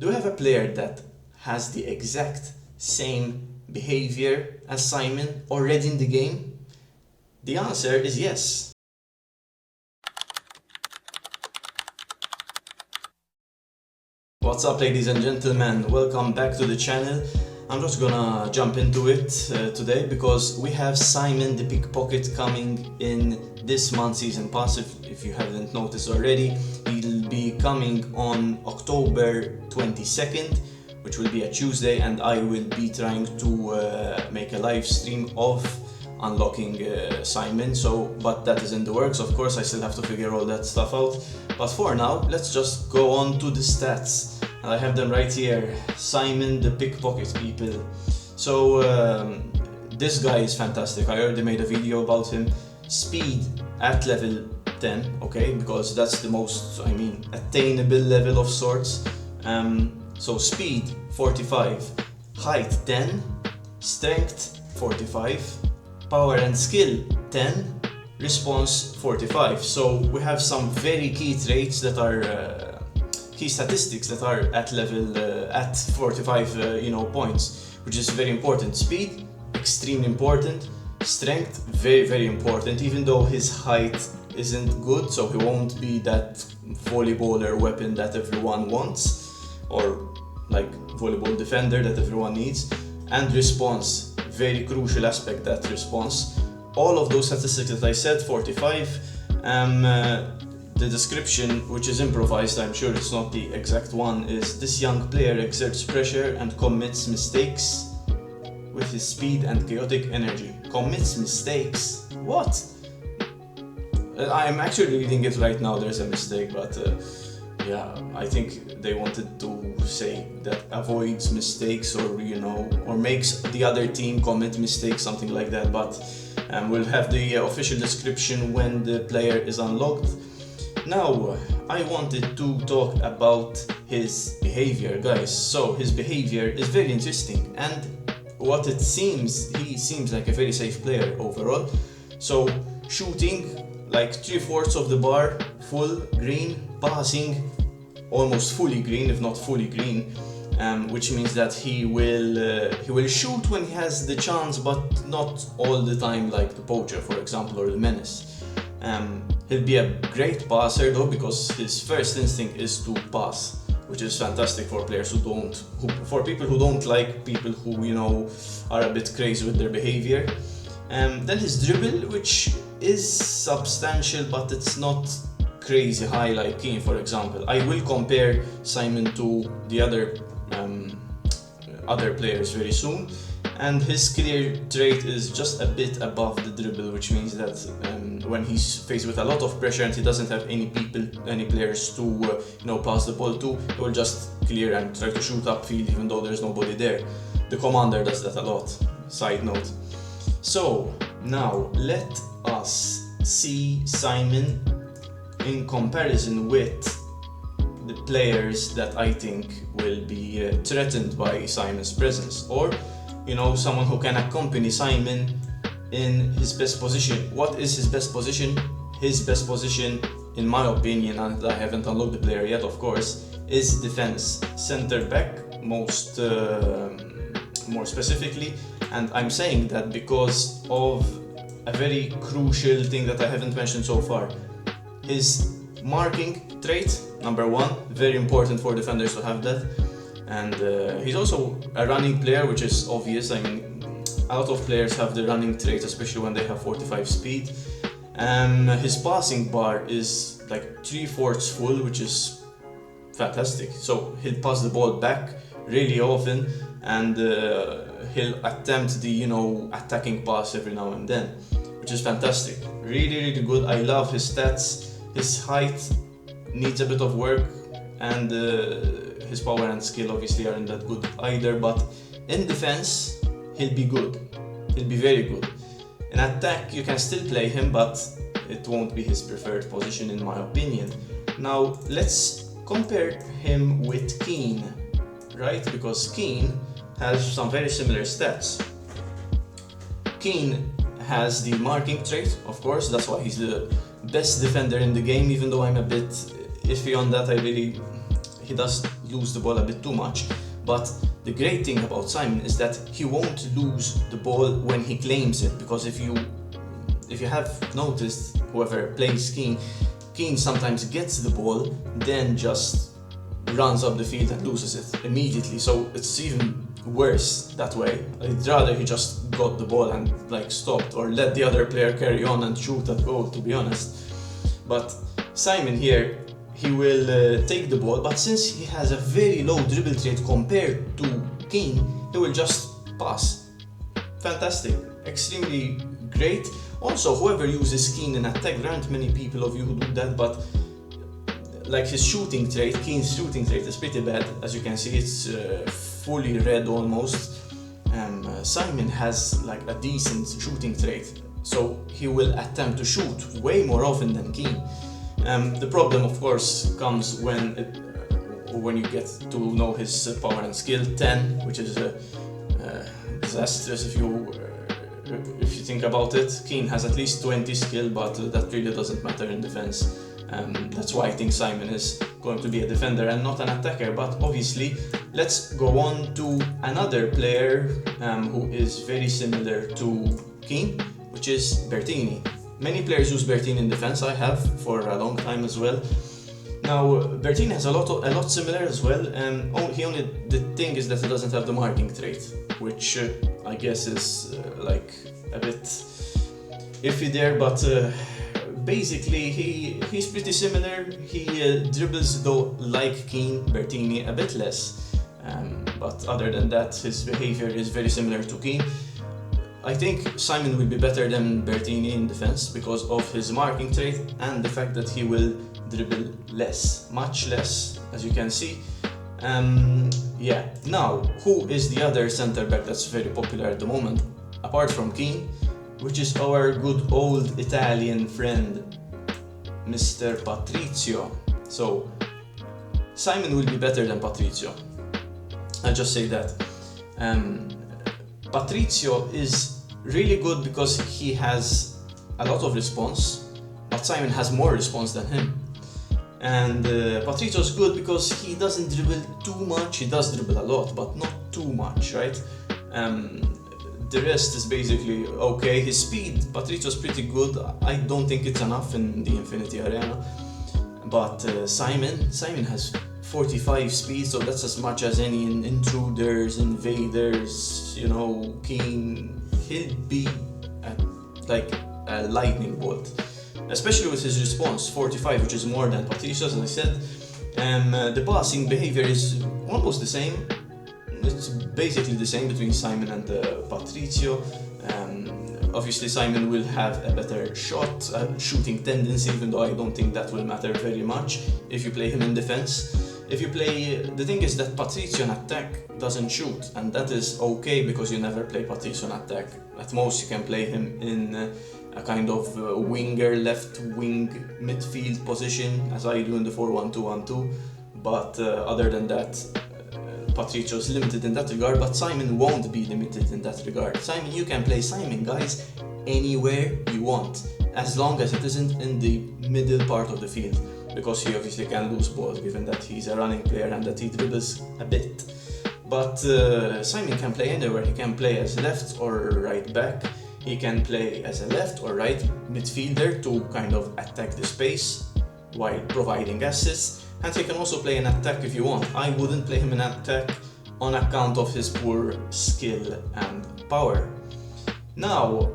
Do you have a player that has the exact same behavior as Simon already in the game? The answer is yes. What's up, ladies and gentlemen? Welcome back to the channel. I'm just gonna jump into it today because we have Simon the Pickpocket coming in this month's season pass. If you haven't noticed already, he'll be coming on October 22nd, which will be a Tuesday, and I will be trying to make a live stream of unlocking Simon. But that is in the works. Of course, I still have to figure all that stuff out. But for now, let's just go on to the stats. And I have them right here. Simon the Pickpocket, people. So this guy is fantastic. I already made a video about him. Speed at level 10, okay, because that's the most, attainable level of sorts. So speed 45, height 10, strength 45, power and skill 10, response 45. So we have some very key traits that are key statistics that are at level at 45 points, which is very important. Speed, extremely important. Strength, very, very important, even though his height isn't good, so he won't be that volleyballer weapon that everyone wants, or like volleyball defender that everyone needs. And response, very crucial aspect, that response. All of those statistics that I said, 45. The description, which is improvised, I'm sure it's not the exact one, is this young player exerts pressure and commits mistakes with his speed and chaotic energy. Commits mistakes? What? I'm actually reading it right now, there's a mistake, but yeah, I think they wanted to say that avoids mistakes, or makes the other team commit mistakes, something like that. But we'll have the official description when the player is unlocked. Now, I wanted to talk about his behavior, guys. So his behavior is very interesting, and what it seems, he seems like a very safe player overall. So shooting like 3/4 of the bar, full green, passing almost fully green, if not fully green, which means that he will shoot when he has the chance, but not all the time, like the poacher, for example, or the menace. He'll be a great passer though, because his first instinct is to pass, which is fantastic for players for people who don't like people who are a bit crazy with their behavior. Then his dribble, which is substantial, but it's not crazy high like Kean, for example. I will compare Simon to the other players very soon, and his clear trait is just a bit above the dribble, which means that when he's faced with a lot of pressure and he doesn't have any players to pass the ball to, he will just clear and try to shoot upfield even though there's nobody there. The commander does that a lot, side note. So now let us see Simon in comparison with the players that I think will be threatened by Simon's presence, or someone who can accompany Simon in his best position. What is his best position? His best position, in my opinion, and I haven't unlocked the player yet, of course, is defense, center back, more specifically. And I'm saying that because of a very crucial thing that I haven't mentioned so far. His marking trait, number one, very important for defenders to have that. And he's also a running player, which is obvious. I mean, a lot of players have the running trait, especially when they have 45 speed. His passing bar is like 3/4 full, which is fantastic. So he'll pass the ball back really often, and he'll attempt the attacking pass every now and then, which is fantastic. Really, really good. I love his stats. His height needs a bit of work, and his power and skill obviously aren't that good either, but in defense he'll be good. He'll be very good. In attack you can still play him, but it won't be his preferred position in my opinion. Now let's compare him with Kean, right? Because Kean has some very similar stats. Kean has the marking trait, of course, that's why he's the best defender in the game, even though I'm a bit iffy on that. He does lose the ball a bit too much. But the great thing about Simon is that he won't lose the ball when he claims it, because if you have noticed, whoever plays Kean sometimes gets the ball, then just runs up the field and loses it immediately. So it's even worse that way. I'd rather he just got the ball and like stopped, or let the other player carry on and shoot at goal, to be honest. But Simon here, he will take the ball, but since he has a very low dribble rate compared to Kean, he will just pass. Fantastic, extremely great. Also, whoever uses Kean in attack, there aren't many people of you who do that, but like his shooting trait, Kean's shooting trait is pretty bad. As you can see, it's fully red almost. Simon has like a decent shooting trait, so he will attempt to shoot way more often than Kean. The problem, of course, comes when you get to know his power and skill 10, which is disastrous if you think about it. Kean has at least 20 skill, but that really doesn't matter in defense. That's why I think Simon is going to be a defender and not an attacker. But obviously, let's go on to another player who is very similar to Kean, which is Bertini. Many players use Bertini in defense. I have for a long time as well. Now Bertini has a lot similar as well. The thing is that he doesn't have the marking trait, which I guess is like a bit iffy there. But basically, he's pretty similar. He dribbles though like Kean, Bertini a bit less. But other than that, his behavior is very similar to Kean. I think Simon will be better than Bertini in defense because of his marking trait and the fact that he will dribble less, much less, as you can see. Yeah. Now, who is the other centre back that's very popular at the moment, apart from Kean, which is our good old Italian friend, Mr. Patrizio. So, Simon will be better than Patrizio. I'll just say that. Patrizio is really good because he has a lot of response, but Simon has more response than him. And Patrizio is good because he doesn't dribble too much. He does dribble a lot, but not too much, right? The rest is basically okay. His speed, Patrizio is pretty good. I don't think it's enough in the Infinity Arena. But Simon has 45 speed, so that's as much as any intruders, invaders, Kean. He'll be like a lightning bolt, especially with his response, 45, which is more than Patricia's, as I said. The passing behavior is almost the same. It's basically the same between Simon and Patrizio. Obviously, Simon will have a better shooting tendency, even though I don't think that will matter very much if you play him in defense. The thing is that Patrizio in attack doesn't shoot, and that is okay because you never play Patrizio in attack. At most, you can play him in a kind of winger, left wing midfield position, as I do in the 4-1-2-1-2. But other than that, Patrizio is limited in that regard, but Simon won't be limited in that regard. You can play Simon, guys, anywhere you want, as long as it isn't in the middle part of the field, because he obviously can lose balls given that he's a running player and that he dribbles a bit. But Simon can play anywhere. He can play as left or right back. He can play as a left or right midfielder to kind of attack the space while providing assists. And he can also play an attack if you want. I wouldn't play him in attack on account of his poor skill and power. Now,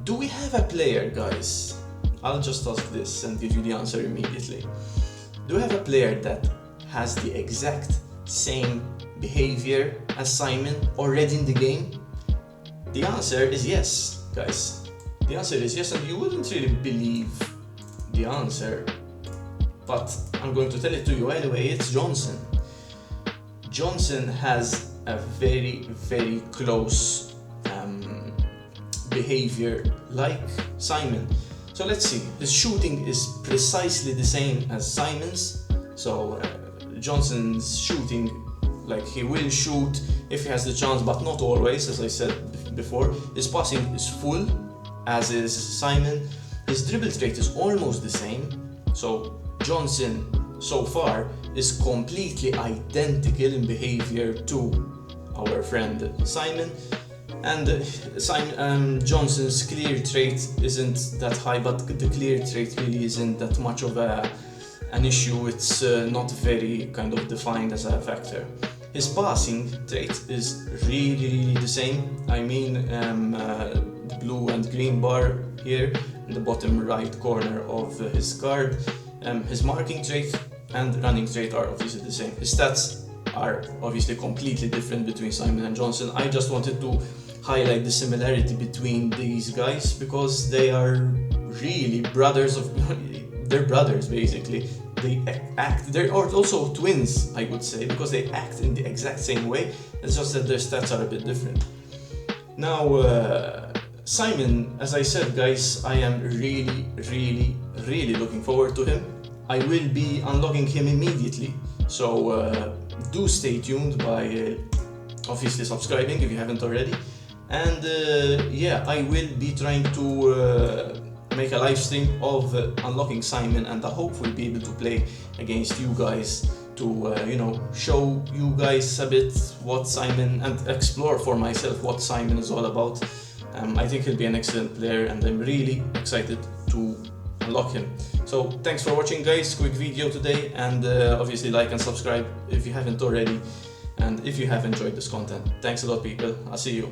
do we have a player, guys? I'll just ask this and give you the answer immediately. Do we have a player that has the exact same behavior as Simon already in the game? The answer is yes, guys. The answer is yes, and you wouldn't really believe the answer, but I'm going to tell it to you anyway. It's Johnson. Johnson has a very, very close behavior like Simon. So let's see. His shooting is precisely the same as Simon's. So Johnson's shooting, like he will shoot if he has the chance, but not always, as I said before. His passing is full, as is Simon. His dribble rate is almost the same. So Johnson, so far, is completely identical in behavior to our friend Simon. And Johnson's clear trait isn't that high, but the clear trait really isn't that much of an issue. It's not very kind of defined as a factor. His passing trait is really the same. I mean, the blue and green bar here in the bottom right corner of his card. His marking trait and running trait are obviously the same. His stats are obviously completely different between Simon and Johnson. I just wanted to highlight the similarity between these guys because they are really brothers of they're brothers basically. They're also twins, I would say, because they act in the exact same way. It's just that their stats are a bit different. Now Simon, as I said guys, I am really looking forward to him. I will be unlocking him immediately, so do stay tuned by obviously subscribing if you haven't already. And yeah, I will be trying to make a live stream of unlocking Simon, and I hope we'll be able to play against you guys to you know, show you guys a bit what Simon, and explore for myself what Simon is all about. I think he'll be an excellent player, and I'm really excited to unlock him. So thanks for watching guys, quick video today, and obviously like and subscribe if you haven't already, and if you have enjoyed this content. Thanks a lot people, I'll see you.